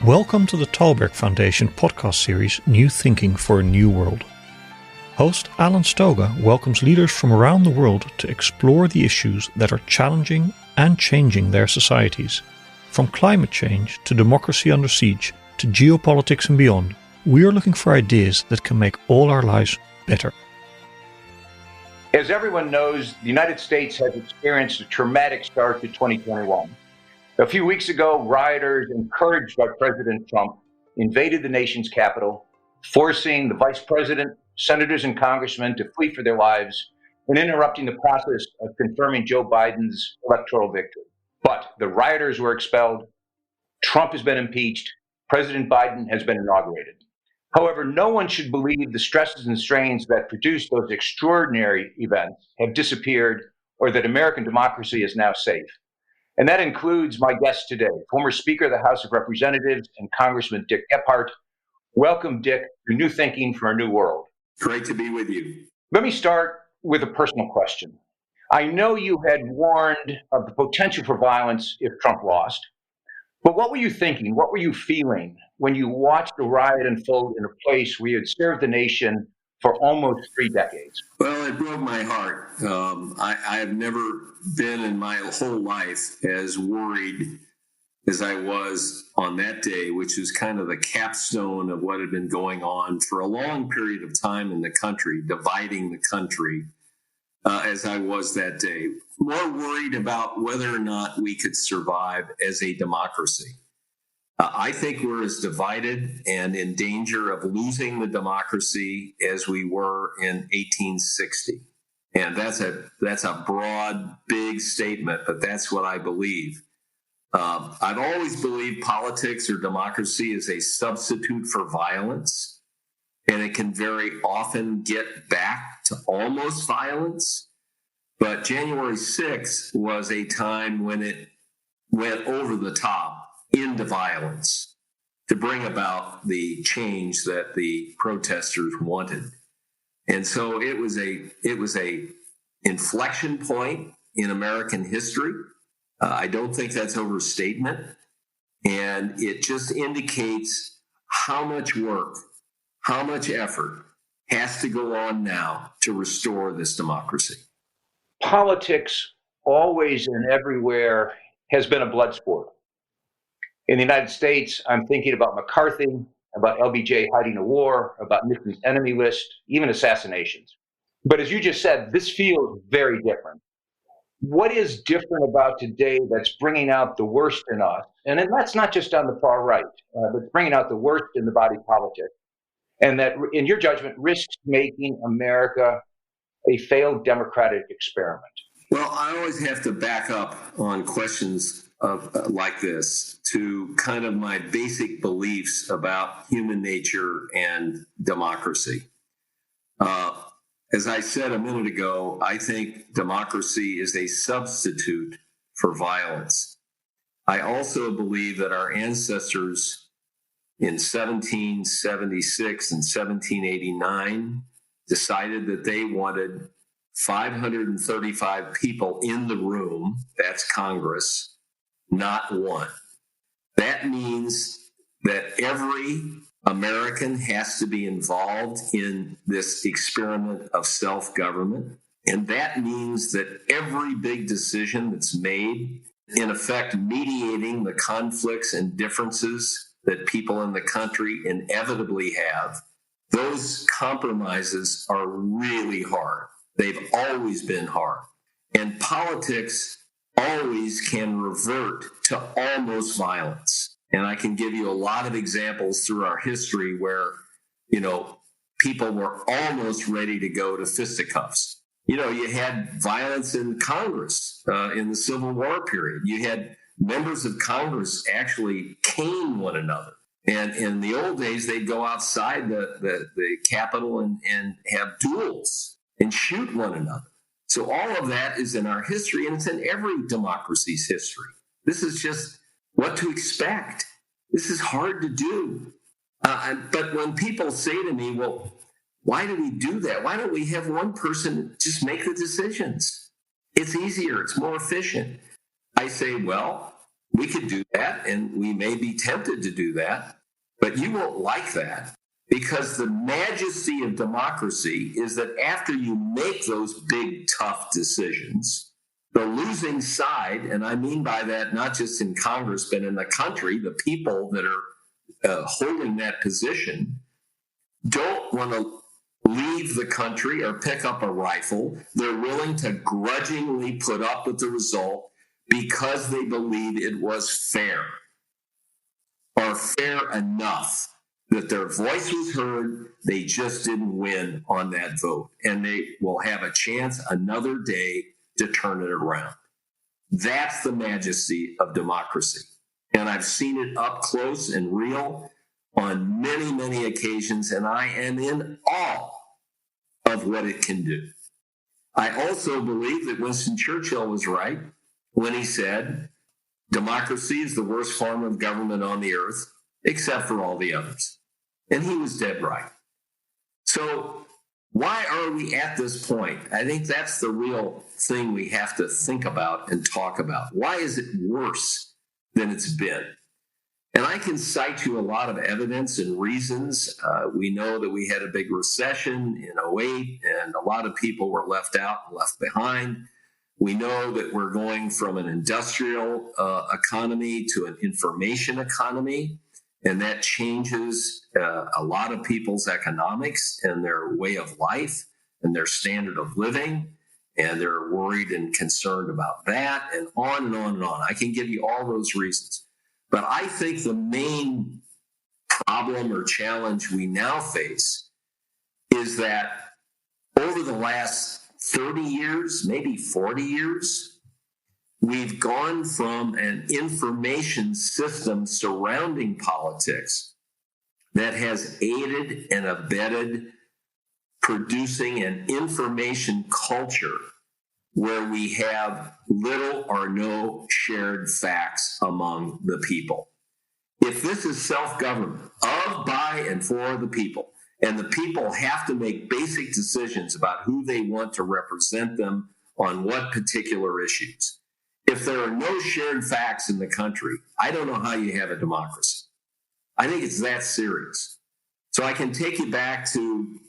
Welcome to the Thalberg Foundation podcast series New Thinking for a New World. Host Alan Stoga welcomes leaders from around the world to explore the issues that are challenging and changing their societies. From climate change to democracy under siege to geopolitics and beyond, we are looking for ideas that can make all our lives better. As everyone knows, the United States has experienced a traumatic start to 2021. A few weeks ago, rioters, encouraged by President Trump, invaded the nation's capital, forcing the vice president, senators, and congressmen to flee for their lives and interrupting the process of confirming Joe Biden's electoral victory. But the rioters were expelled, Trump has been impeached, President Biden has been inaugurated. However, no one should believe the stresses and strains that produced those extraordinary events have disappeared or that American democracy is now safe. And that includes my guest today, former Speaker of the House of Representatives and Congressman Dick Gephardt. Welcome, Dick, to New Thinking for a New World. Great to be with you. Let me start with a personal question. I know you had warned of the potential for violence if Trump lost, but what were you thinking? What were you feeling when you watched the riot unfold in a place where you had served the nation for almost 3 decades? Well, it broke my heart. I have never been in my whole life as worried as I was on that day, which is kind of the capstone of what had been going on for a long period of time in the country, dividing the country, as I was that day. More worried about whether or not we could survive as a democracy. I think we're as divided and in danger of losing the democracy as we were in 1860. And that's a broad, big statement, but that's what I believe. I've always believed politics or democracy is a substitute for violence, and it can very often get back to almost violence. But January 6th was a time when it went over the top into violence to bring about the change that the protesters wanted. And so it was a inflection point in American history. I don't think that's overstatement. And it just indicates how much work, how much effort has to go on now to restore this democracy. Politics, always and everywhere, has been a blood sport. In the United States, I'm thinking about McCarthy, about LBJ hiding a war, about Nixon's enemy list, even assassinations. But as you just said, this feels very different. What is different about today that's bringing out the worst in us? And that's not just on the far right, but bringing out the worst in the body politic. And that, in your judgment, risks making America a failed democratic experiment. Well, I always have to back up on questions like this to kind of my basic beliefs about human nature and democracy. As I said a minute ago, I think democracy is a substitute for violence. I also believe that our ancestors in 1776 and 1789 decided that they wanted 535 people in the room, that's Congress, not one. That means that every American has to be involved in this experiment of self-government. And that means that every big decision that's made, in effect, mediating the conflicts and differences that people in the country inevitably have, those compromises are really hard. They've always been hard. And politics always can revert to almost violence. And I can give you a lot of examples through our history where, people were almost ready to go to fisticuffs. You had violence in Congress in the Civil War period. You had members of Congress actually cane one another. And in the old days, they'd go outside the Capitol and have duels and shoot one another. So all of that is in our history, and it's in every democracy's history. This is just what to expect. This is hard to do. But when people say to me, well, why do we do that? Why don't we have one person just make the decisions? It's easier. It's more efficient. I say, well, We could do that, and we may be tempted to do that, but you won't like that, because the majesty of democracy is that after you make those big, tough decisions, the losing side, and I mean by that not just in Congress, but in the country, the people that are holding that position, don't want to leave the country or pick up a rifle. They're willing to grudgingly put up with the result because they believe it was fair or fair enough, that their voice was heard. They just didn't win on that vote, and they will have a chance another day to turn it around. That's the majesty of democracy. And I've seen it up close and real on many, many occasions, and I am in awe of what it can do. I also believe that Winston Churchill was right when he said, democracy is the worst form of government on the earth, except for all the others. And he was dead right. So why are we at this point? I think that's the real thing we have to think about and talk about. Why is it worse than it's been? And I can cite you a lot of evidence and reasons. We know that we had a big recession in 2008, and a lot of people were left out and left behind. We know that we're going from an industrial economy to an information economy, and that changes a lot of people's economics and their way of life and their standard of living, and they're worried and concerned about that, and on and on and on. I can give you all those reasons. But I think the main problem or challenge we now face is that over the last 30 years, maybe 40 years, we've gone from an information system surrounding politics that has aided and abetted producing an information culture where we have little or no shared facts among the people. If this is self-government of, by, and for the people, and the people have to make basic decisions about who they want to represent them on what particular issues, if there are no shared facts in the country, I don't know how you have a democracy. I think it's that serious. So I can take you back to,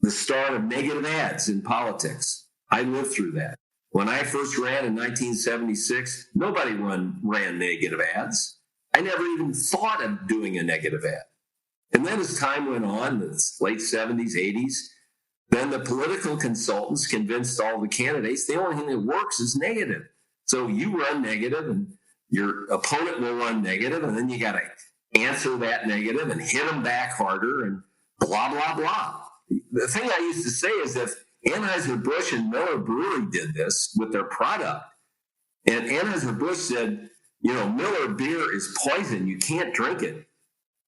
the start of negative ads in politics. I lived through that. When I first ran in 1976, nobody ran negative ads. I never even thought of doing a negative ad. And then as time went on, the late 70s, 80s, then the political consultants convinced all the candidates the only thing that works is negative. So you run negative and your opponent will run negative, and then you got to answer that negative and hit them back harder and blah, blah, blah. The thing I used to say is if Anheuser-Busch and Miller Brewery did this with their product, and Anheuser-Busch said, Miller beer is poison, you can't drink it.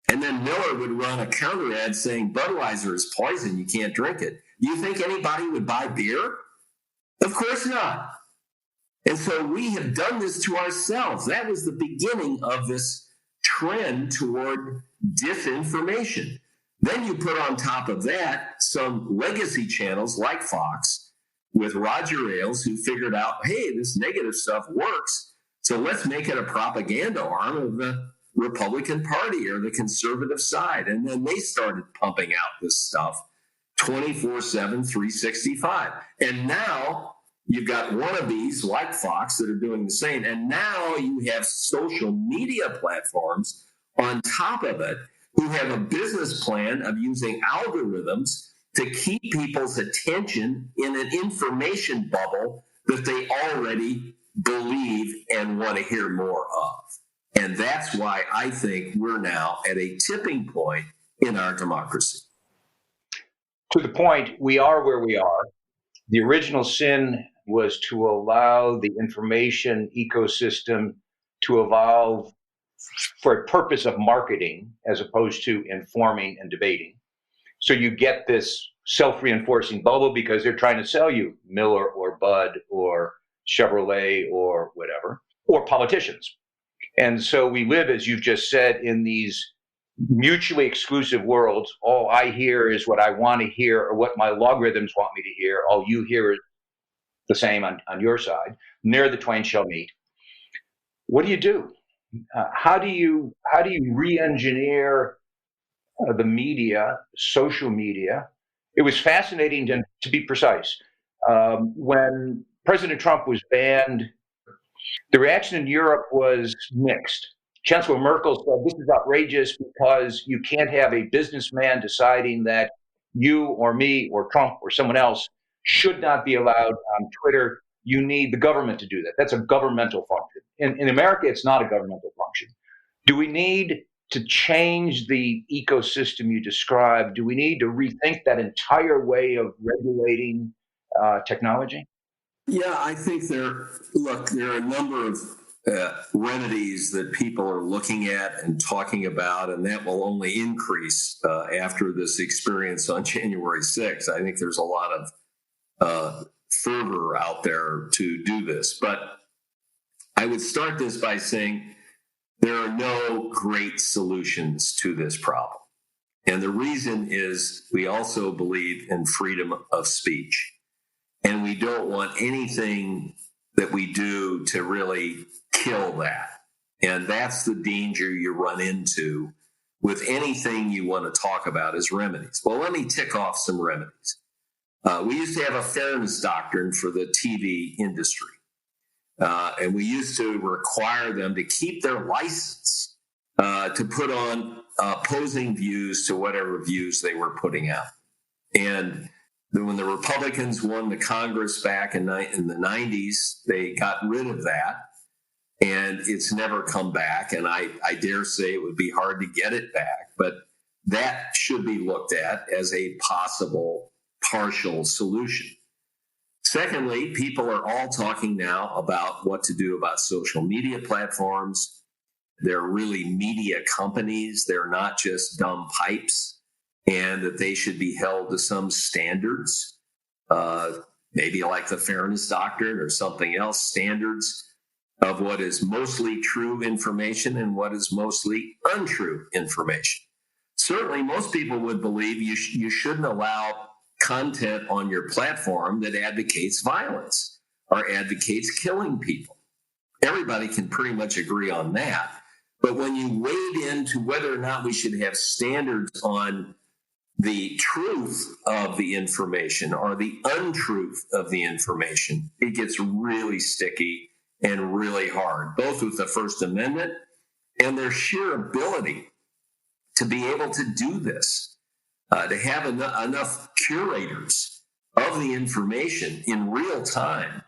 And then Miller would run a counter ad saying Budweiser is poison, you can't drink it. Do you think anybody would buy beer? Of course not. And so we have done this to ourselves. That was the beginning of this trend toward disinformation. Then you put on top of that some legacy channels like Fox with Roger Ailes, who figured out, hey, this negative stuff works, so let's make it a propaganda arm of the Republican Party or the conservative side. And then they started pumping out this stuff 24/7, 365. And now you've got wannabes like Fox that are doing the same. And now you have social media platforms on top of it who have a business plan of using algorithms to keep people's attention in an information bubble that they already believe and want to hear more of. And that's why I think we're now at a tipping point in our democracy. To the point, we are where we are. The original sin was to allow the information ecosystem to evolve for a purpose of marketing as opposed to informing and debating. So you get this self-reinforcing bubble because they're trying to sell you Miller or Bud or Chevrolet or whatever, or politicians. And so we live, as you've just said, in these mutually exclusive worlds. All I hear is what I want to hear or what my logarithms want me to hear. All you hear is the same on your side. Ne'er the twain shall meet. what do you do? How do you re-engineer the media, social media? It was fascinating to be precise. When President Trump was banned, the reaction in Europe was mixed. Chancellor Merkel said, this is outrageous because you can't have a businessman deciding that you or me or Trump or someone else should not be allowed on Twitter. You need the government to do that. That's a governmental function. In America, it's not a governmental function. Do we need to change the ecosystem you described? Do we need to rethink that entire way of regulating technology? Yeah, I think there are a number of remedies that people are looking at and talking about, and that will only increase after this experience on January 6th. I think there's a lot of fervor out there to do this. But I would start this by saying there are no great solutions to this problem. And the reason is we also believe in freedom of speech. And we don't want anything that we do to really kill that. And that's the danger you run into with anything you want to talk about as remedies. Well, let me tick off some remedies. We used to have a fairness doctrine for the TV industry. And we used to require them to keep their license to put on opposing views to whatever views they were putting out. And when the Republicans won the Congress back in the 90s, they got rid of that, and it's never come back. And I dare say it would be hard to get it back, but that should be looked at as a possible partial solution. Secondly, people are all talking now about what to do about social media platforms. They're really media companies. They're not just dumb pipes, and that they should be held to some standards, maybe like the fairness doctrine or something else, standards of what is mostly true information and what is mostly untrue information. Certainly, most people would believe you shouldn't allow content on your platform that advocates violence or advocates killing people. Everybody can pretty much agree on that. But when you wade into whether or not we should have standards on the truth of the information or the untruth of the information, it gets really sticky and really hard, both with the First Amendment and their sheer ability to be able to do this, to have enough curators of the information in real time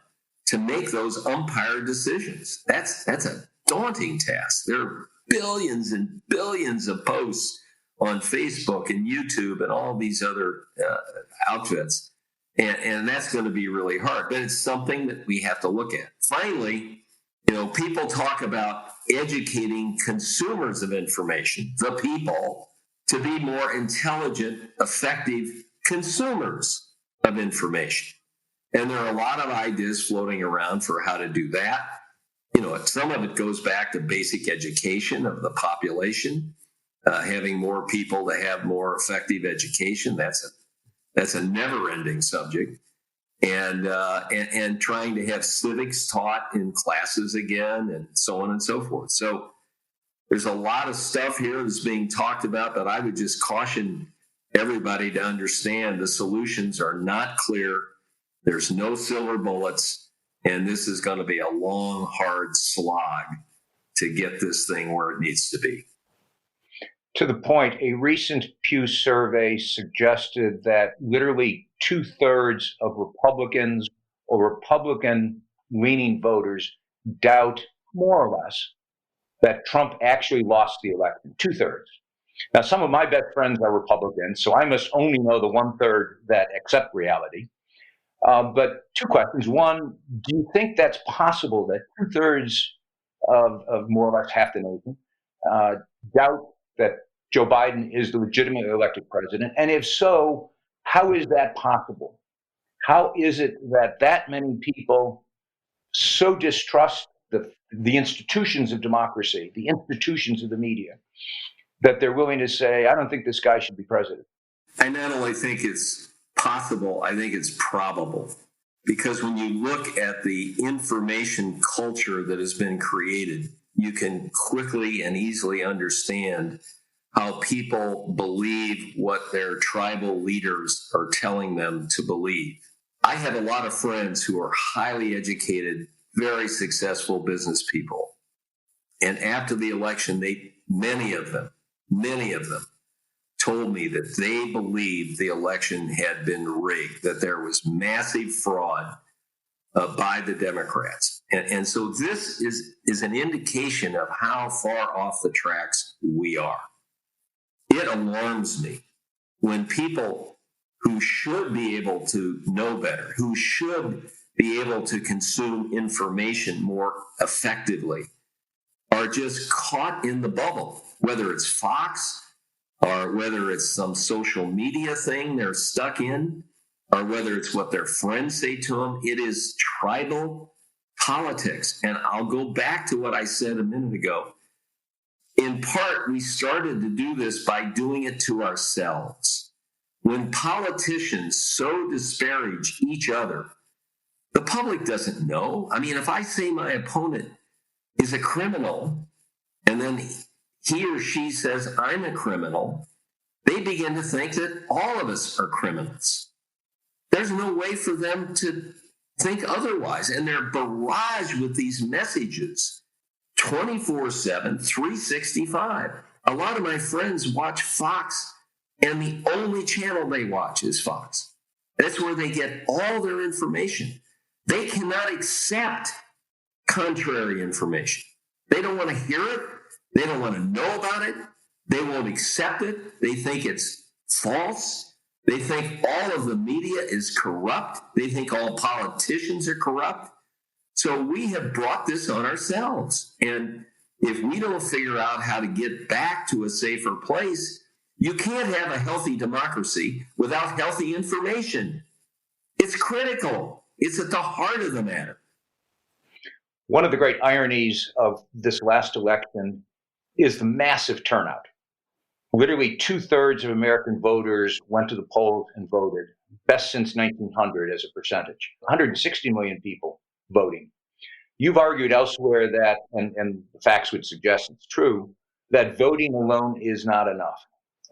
to make those umpire decisions. That's a daunting task. There are billions and billions of posts on Facebook and YouTube and all these other outfits. And that's going to be really hard, but it's something that we have to look at. Finally, people talk about educating consumers of information, the people, to be more intelligent, effective consumers of information. And there are a lot of ideas floating around for how to do that. Some of it goes back to basic education of the population, having more people to have more effective education. That's a never-ending subject. And trying to have civics taught in classes again, and so on and so forth. So there's a lot of stuff here that's being talked about, but I would just caution everybody to understand the solutions are not clear. There's no silver bullets, and this is going to be a long, hard slog to get this thing where it needs to be. To the point, a recent Pew survey suggested that literally 2/3 of Republicans or Republican-leaning voters doubt, more or less, that Trump actually lost the election. 2/3. Now, some of my best friends are Republicans, so I must only know the 1/3 that accept reality. But two questions. One, do you think that's possible that 2/3 of more or less half the nation doubt that Joe Biden is the legitimately elected president? And if so, how is that possible? How is it that many people so distrust the institutions of democracy, the institutions of the media, that they're willing to say, I don't think this guy should be president? I not only think it's possible, I think it's probable. Because when you look at the information culture that has been created you can quickly and easily understand how people believe what their tribal leaders are telling them to believe. I have a lot of friends who are highly educated, very successful business people. And after the election, many of them told me that they believed the election had been rigged, that there was massive fraud by the Democrats. And so this is an indication of how far off the tracks we are. It alarms me when people who should be able to know better, who should be able to consume information more effectively, are just caught in the bubble, whether it's Fox or whether it's some social media thing they're stuck in, or whether it's what their friends say to them. It is tribal politics. And I'll go back to what I said a minute ago. In part, we started to do this by doing it to ourselves. When politicians so disparage each other, the public doesn't know. I mean, if I say my opponent is a criminal, and then he or she says I'm a criminal, they begin to think that all of us are criminals. There's no way for them to think otherwise. And they're barraged with these messages 24/7, 365. A lot of my friends watch Fox, and the only channel they watch is Fox. That's where they get all their information. They cannot accept contrary information. They don't want to hear it. They don't want to know about it. They won't accept it. They think it's false. They think all of the media is corrupt. They think all politicians are corrupt. So we have brought this on ourselves. And if we don't figure out how to get back to a safer place, you can't have a healthy democracy without healthy information. It's critical. It's at the heart of the matter. One of the great ironies of this last election is the massive turnout. Literally 2/3 of American voters went to the polls and voted, best since 1900 as a percentage. 160 million people voting. You've argued elsewhere that, and the facts would suggest it's true, that voting alone is not enough.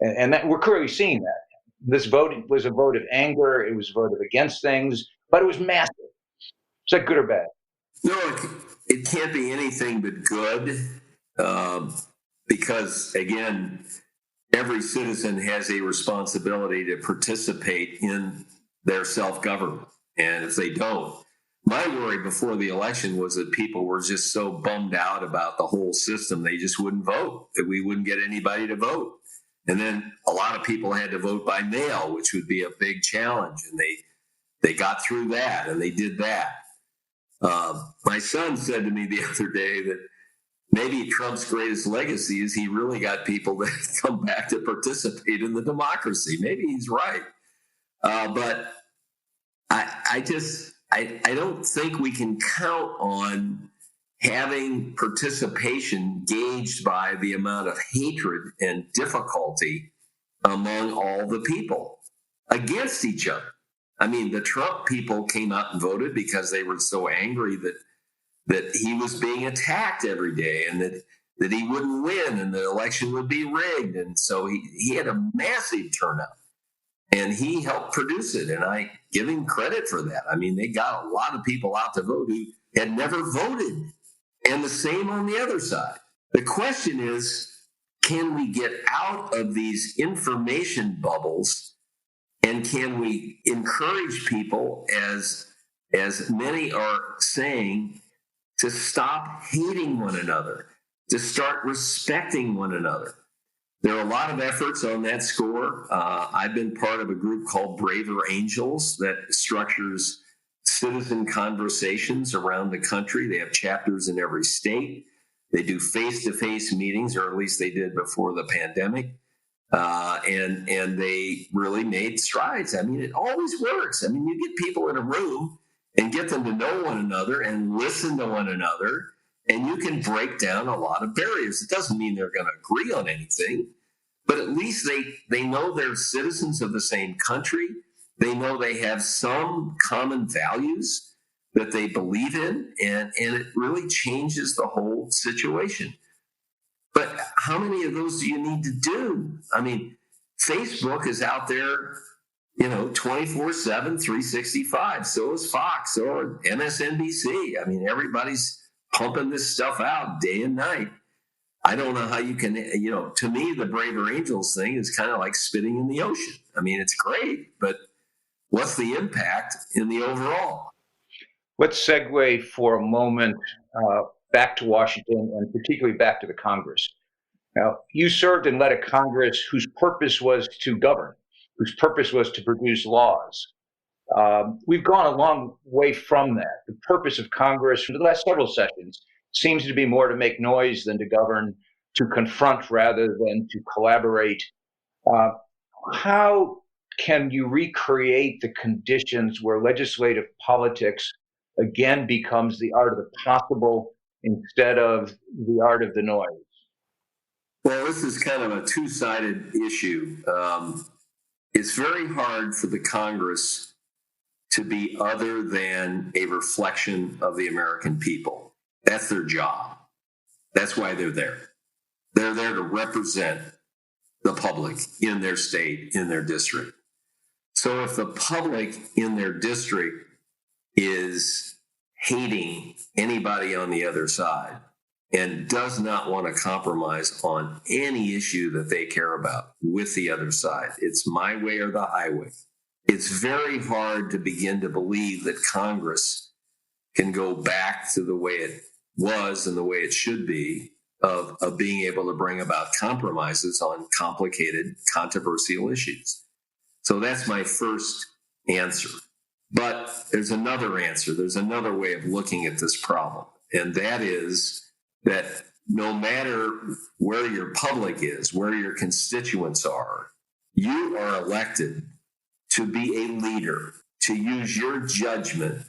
And that we're clearly seeing that. This vote was a vote of anger. It was a vote of against things, but it was massive. Is that good or bad? No, it can't be anything but good, because, again, every citizen has a responsibility to participate in their self-government. And if they don't, my worry before the election was that people were just so bummed out about the whole system, they just wouldn't vote, that we wouldn't get anybody to vote. And then a lot of people had to vote by mail, which would be a big challenge. And they got through that, and they did that. My son said to me the other day that maybe Trump's greatest legacy is he really got people to come back to participate in the democracy. Maybe he's right. But I don't think we can count on having participation gauged by the amount of hatred and difficulty among all the people against each other. I mean, the Trump people came out and voted because they were so angry that he was being attacked every day, and that he wouldn't win, and the election would be rigged. And so he had a massive turnout, and he helped produce it. And I give him credit for that. I mean, they got a lot of people out to vote who had never voted, and the same on the other side. The question is, can we get out of these information bubbles? And can we encourage people, as many are saying, to stop hating one another, to start respecting one another? There are a lot of efforts on that score. I've been part of a group called Braver Angels that structures citizen conversations around the country. They have chapters in every state. They do face-to-face meetings, or at least they did before the pandemic. And they really made strides. I mean, it always works. I mean, you get people in a room and get them to know one another and listen to one another, and you can break down a lot of barriers. It doesn't mean they're going to agree on anything, but at least they know they're citizens of the same country. They know they have some common values. that they believe in, and it really changes the whole situation. But how many of those do you need to do? I mean, Facebook is out there, 24/7, 365. So is Fox, so is MSNBC. I mean, everybody's pumping this stuff out day and night. I don't know how you can, to me, the Braver Angels thing is kind of like spitting in the ocean. I mean, it's great, but what's the impact in the overall? Let's segue for a moment back to Washington and particularly back to the Congress. Now, you served and led a Congress whose purpose was to govern, whose purpose was to produce laws. We've gone a long way from that. The purpose of Congress for the last several sessions seems to be more to make noise than to govern, to confront rather than to collaborate. How can you recreate the conditions where legislative politics again becomes the art of the possible instead of the art of the noise? Well, this is kind of a two-sided issue. It's very hard for the Congress to be other than a reflection of the American people. That's their job. That's why they're there. They're there to represent the public in their state, in their district. So if the public in their district is hating anybody on the other side and does not want to compromise on any issue that they care about with the other side, it's my way or the highway. It's very hard to begin to believe that Congress can go back to the way it was and the way it should be of being able to bring about compromises on complicated, controversial issues. So that's my first answer. But there's another answer. There's another way of looking at this problem. And that is that no matter where your public is, where your constituents are, you are elected to be a leader, to use your judgment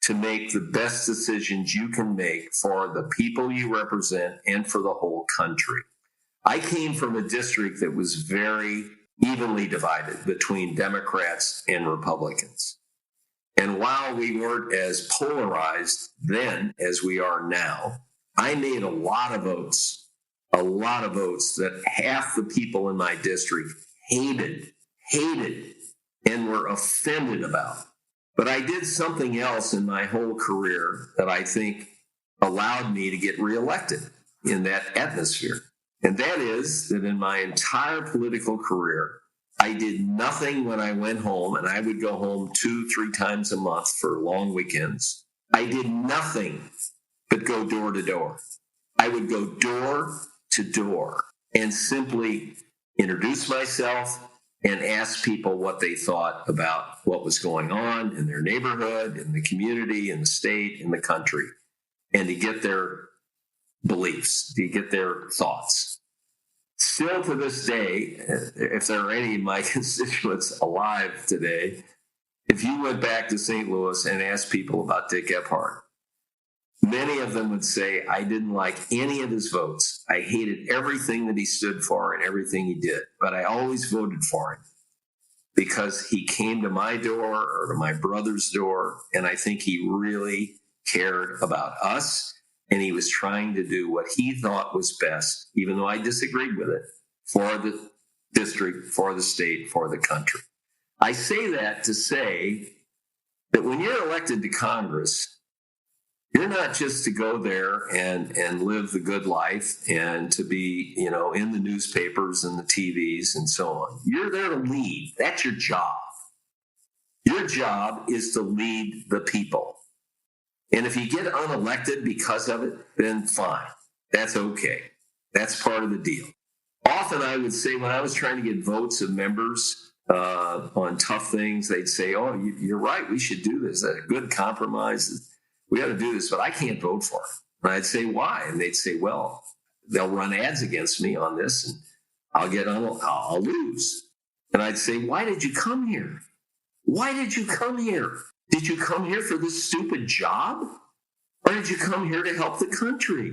to make the best decisions you can make for the people you represent and for the whole country. I came from a district that was very evenly divided between Democrats and Republicans. And while we weren't as polarized then as we are now, I made a lot of votes that half the people in my district hated, and were offended about. But I did something else in my whole career that I think allowed me to get reelected in that atmosphere. And that is that in my entire political career, I did nothing when I went home, and I would go home 2-3 times a month for long weekends. I did nothing but go door to door. I would go door to door and simply introduce myself and ask people what they thought about what was going on in their neighborhood, in the community, in the state, in the country, and to get their beliefs, to get their thoughts. Still to this day, if there are any of my constituents alive today, if you went back to St. Louis and asked people about Dick Gephardt, many of them would say, I didn't like any of his votes. I hated everything that he stood for and everything he did, but I always voted for him because he came to my door or to my brother's door, and I think he really cared about us, and he was trying to do what he thought was best, even though I disagreed with it, for the district, for the state, for the country. I say that to say that when you're elected to Congress, you're not just to go there and live the good life and to be, in the newspapers and the TVs and so on. You're there to lead. That's your job. Your job is to lead the people. And if you get unelected because of it, then fine. That's okay. That's part of the deal. Often I would say when I was trying to get votes of members on tough things, they'd say, oh, you're right. We should do this. That's a good compromise. We got to do this, but I can't vote for it. And I'd say, why? And they'd say, well, they'll run ads against me on this and I'll lose. And I'd say, why did you come here? Why did you come here? Did you come here for this stupid job? Or did you come here to help the country?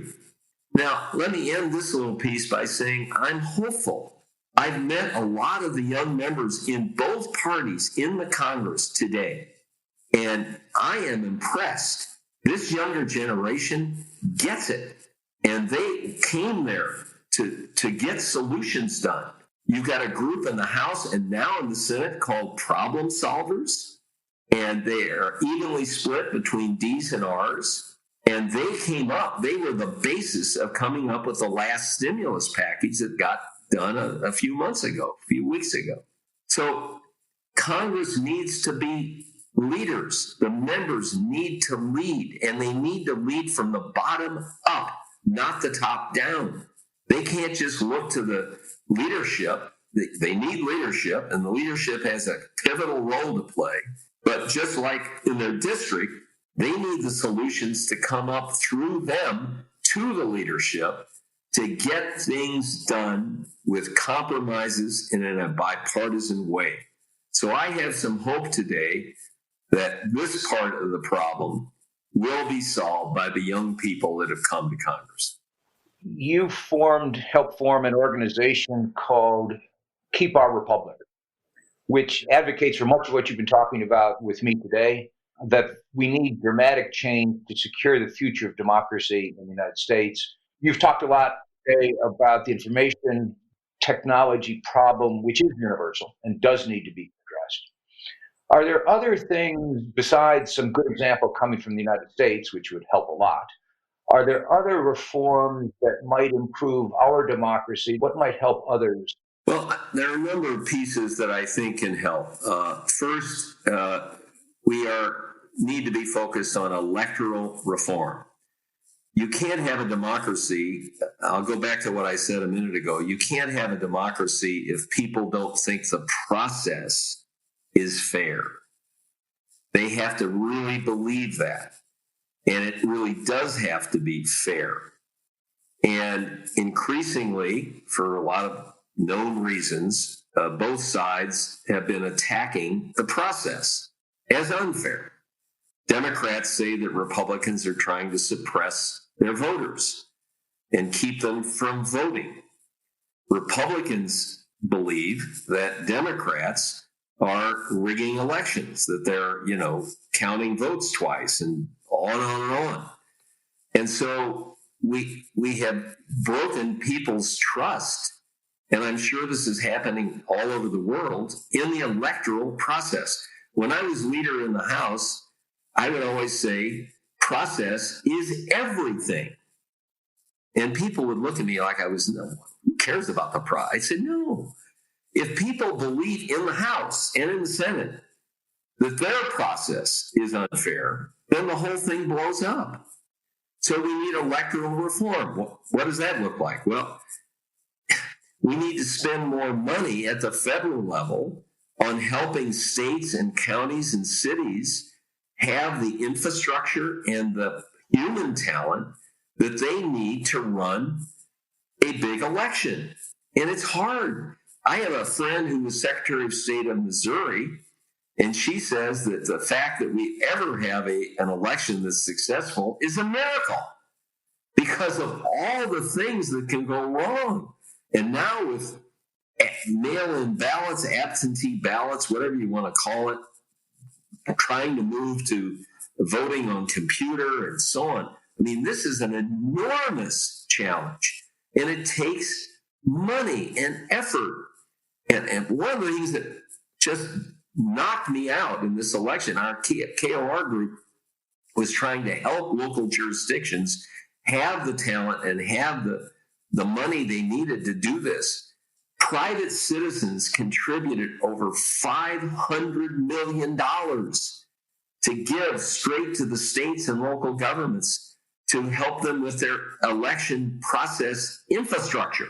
Now, let me end this little piece by saying I'm hopeful. I've met a lot of the young members in both parties in the Congress today. And I am impressed. This younger generation gets it. And they came there to get solutions done. You've got a group in the House and now in the Senate called problem solvers. And they are evenly split between D's and R's. And they were the basis of coming up with the last stimulus package that got done a few weeks ago. So Congress needs to be leaders. The members need to lead, and they need to lead from the bottom up, not the top down. They can't just look to the leadership. They need leadership, and the leadership has a pivotal role to play. But just like in their district, they need the solutions to come up through them to the leadership to get things done with compromises and in a bipartisan way. So I have some hope today that this part of the problem will be solved by the young people that have come to Congress. You helped form an organization called Keep Our Republic, which advocates for much of what you've been talking about with me today, that we need dramatic change to secure the future of democracy in the United States. You've talked a lot today about the information technology problem, which is universal and does need to be addressed. Are there other things besides some good example coming from the United States, which would help a lot? Are there other reforms that might improve our democracy? What might help others? Well, there are a number of pieces that I think can help. First, we need to be focused on electoral reform. You can't have a democracy. I'll go back to what I said a minute ago. You can't have a democracy if people don't think the process is fair. They have to really believe that. And it really does have to be fair. And increasingly, for a lot of known reasons, both sides have been attacking the process as unfair. Democrats say that Republicans are trying to suppress their voters and keep them from voting. Republicans believe that Democrats are rigging elections, that they're, counting votes twice and on and on and on. And so we have broken people's trust, and I'm sure this is happening all over the world, in the electoral process. When I was leader in the House, I would always say, process is everything. And people would look at me like I was, no, who cares about the process? I said, no. If people believe in the House and in the Senate that their process is unfair, then the whole thing blows up. So we need electoral reform. What does that look like? Well, we need to spend more money at the federal level on helping states and counties and cities have the infrastructure and the human talent that they need to run a big election. And it's hard. I have a friend who was Secretary of State of Missouri, and she says that the fact that we ever have an election that's successful is a miracle because of all the things that can go wrong. And now with mail-in ballots, absentee ballots, whatever you want to call it, trying to move to voting on computer and so on. I mean, this is an enormous challenge, and it takes money and effort. And one of the things that just knocked me out in this election, our KOR group was trying to help local jurisdictions have the talent and have the money they needed to do this. Private citizens contributed over $500 million to give straight to the states and local governments to help them with their election process infrastructure,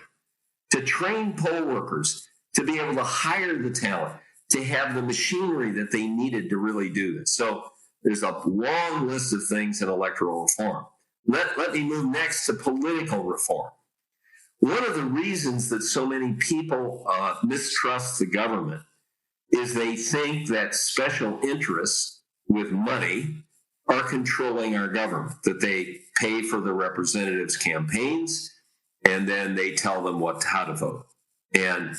to train poll workers, to be able to hire the talent, to have the machinery that they needed to really do this. So there's a long list of things in electoral reform. Let me move next to political reform. One of the reasons that so many people mistrust the government is they think that special interests with money are controlling our government, that they pay for the representatives' campaigns and then they tell them how to vote. And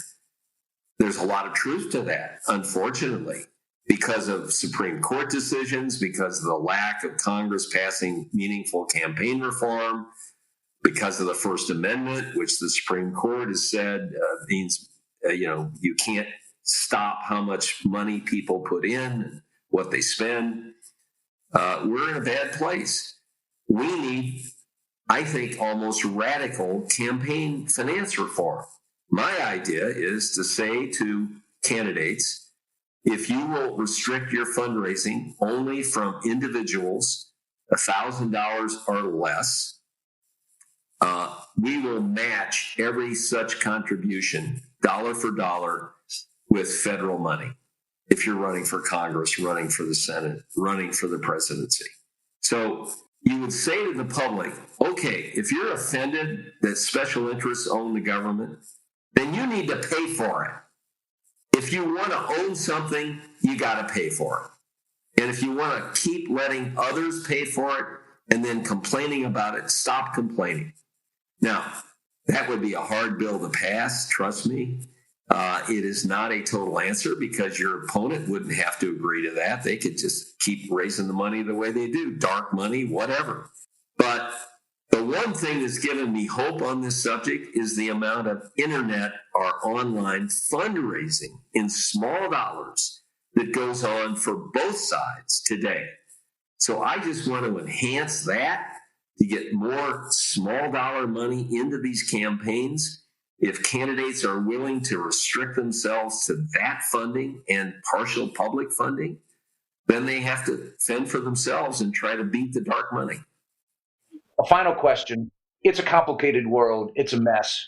there's a lot of truth to that, unfortunately. because of Supreme Court decisions, because of the lack of Congress passing meaningful campaign reform, because of the First Amendment, which the Supreme Court has said means you can't stop how much money people put in, what they spend. We're in a bad place. We need, I think, almost radical campaign finance reform. My idea is to say to candidates, if you will restrict your fundraising only from individuals, $1,000 or less, we will match every such contribution, dollar for dollar, with federal money. If you're running for Congress, running for the Senate, running for the presidency. So you would say to the public, okay, if you're offended that special interests own the government, then you need to pay for it. If you want to own something, you got to pay for it. And if you want to keep letting others pay for it and then complaining about it, stop complaining. Now, that would be a hard bill to pass, trust me. It is not a total answer because your opponent wouldn't have to agree to that. They could just keep raising the money the way they do, dark money, whatever. But the one thing that's given me hope on this subject is the amount of internet or online fundraising in small dollars that goes on for both sides today. So I just want to enhance that to get more small dollar money into these campaigns. If candidates are willing to restrict themselves to that funding and partial public funding, then they have to fend for themselves and try to beat the dark money. A final question. It's a complicated world. It's a mess.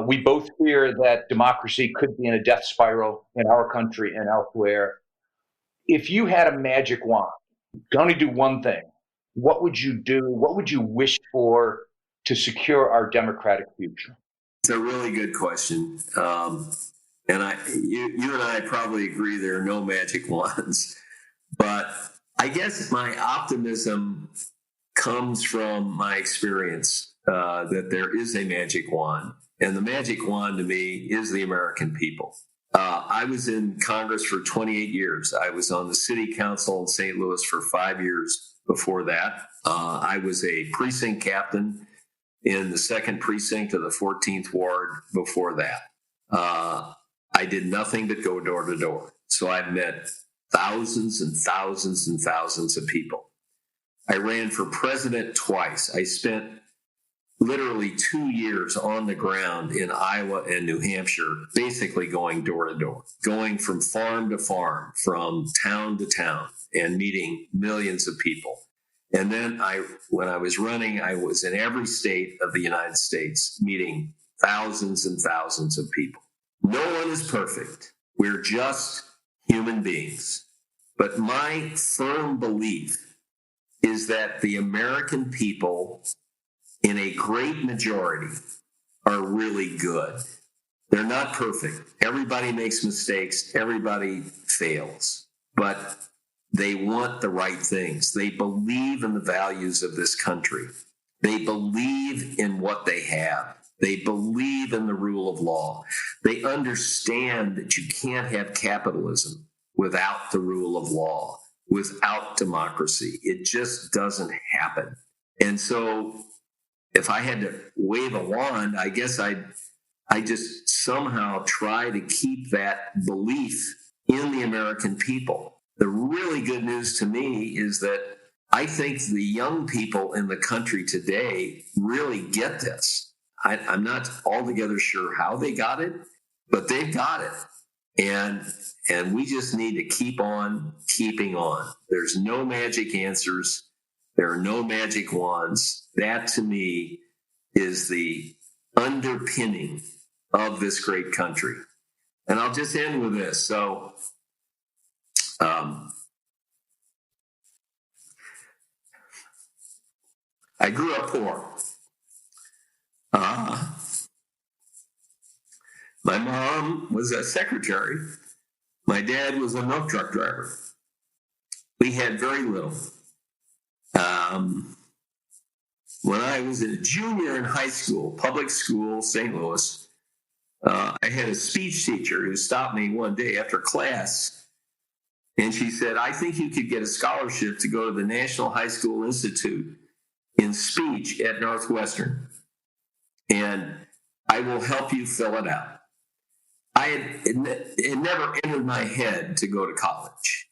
We both fear that democracy could be in a death spiral in our country and elsewhere. If you had a magic wand, you can only do one thing, what would you do? What would you wish for to secure our democratic future? It's a really good question. And you and I probably agree there are no magic wands. But I guess my optimism comes from my experience that there is a magic wand. And the magic wand to me is the American people. I was in Congress for 28 years. I was on the city council in St. Louis for 5 years before that. I was a precinct captain in the 2nd precinct of the 14th ward before that. I did nothing but go door to door. So I've met thousands and thousands and thousands of people. I ran for president twice. I spent literally 2 years on the ground in Iowa and New Hampshire, basically going door to door, going from farm to farm, from town to town, and meeting millions of people. And then when I was running, I was in every state of the United States, meeting thousands and thousands of people. No one is perfect. We're just human beings. But my firm belief is that the American people, in a great majority, are really good. They're not perfect. Everybody makes mistakes. Everybody fails. But they want the right things. They believe in the values of this country. They believe in what they have. They believe in the rule of law. They understand that you can't have capitalism without the rule of law, without democracy. It just doesn't happen. And so if I had to wave a wand, I guess I just somehow try to keep that belief in the American people. The really good news to me is that I think the young people in the country today really get this. I'm not altogether sure how they got it, but they've got it. And we just need to keep on keeping on. There's no magic answers. There are no magic wands. That, to me, is the underpinning of this great country. And I'll just end with this. So, I grew up poor. My mom was a secretary. My dad was a milk truck driver. We had very little. When I was a junior in high school, public school, St. Louis, I had a speech teacher who stopped me one day after class And she said, I think you could get a scholarship to go to the National High School Institute in speech at Northwestern. And I will help you fill it out. It never entered my head to go to college.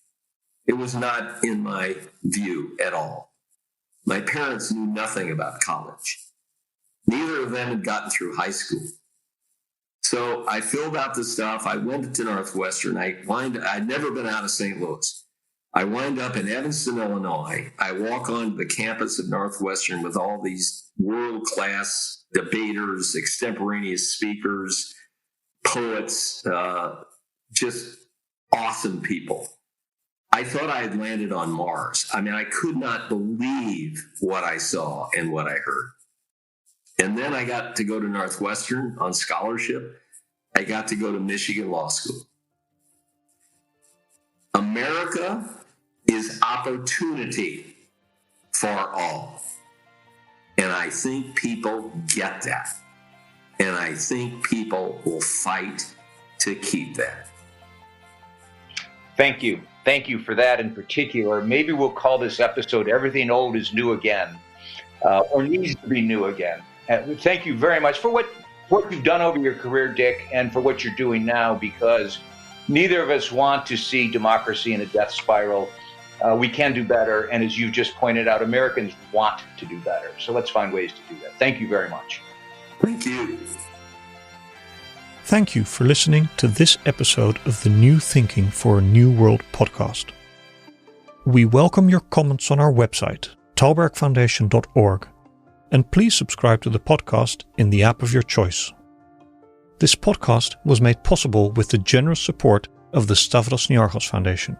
It was not in my view at all. My parents knew nothing about college. Neither of them had gotten through high school. So I filled out the stuff. I went to Northwestern. I'd never been out of St. Louis. I wind up in Evanston, Illinois. I walk onto the campus of Northwestern with all these world-class debaters, extemporaneous speakers, poets, just awesome people. I thought I had landed on Mars. I mean, I could not believe what I saw and what I heard. And then I got to go to Northwestern on scholarship. I got to go to Michigan Law School. America is opportunity for all. And I think people get that. And I think people will fight to keep that. Thank you. Thank you for that in particular. Maybe we'll call this episode Everything Old is New Again, or needs to be new again. Thank you very much for what you've done over your career, Dick, and for what you're doing now, because neither of us want to see democracy in a death spiral. We can do better, and as you just pointed out, Americans want to do better. So let's find ways to do that. Thank you very much. Thank you. Thank you for listening to this episode of the New Thinking for a New World podcast. We welcome your comments on our website, talbergfoundation.org, and please subscribe to the podcast in the app of your choice. This podcast was made possible with the generous support of the Stavros Niarchos Foundation.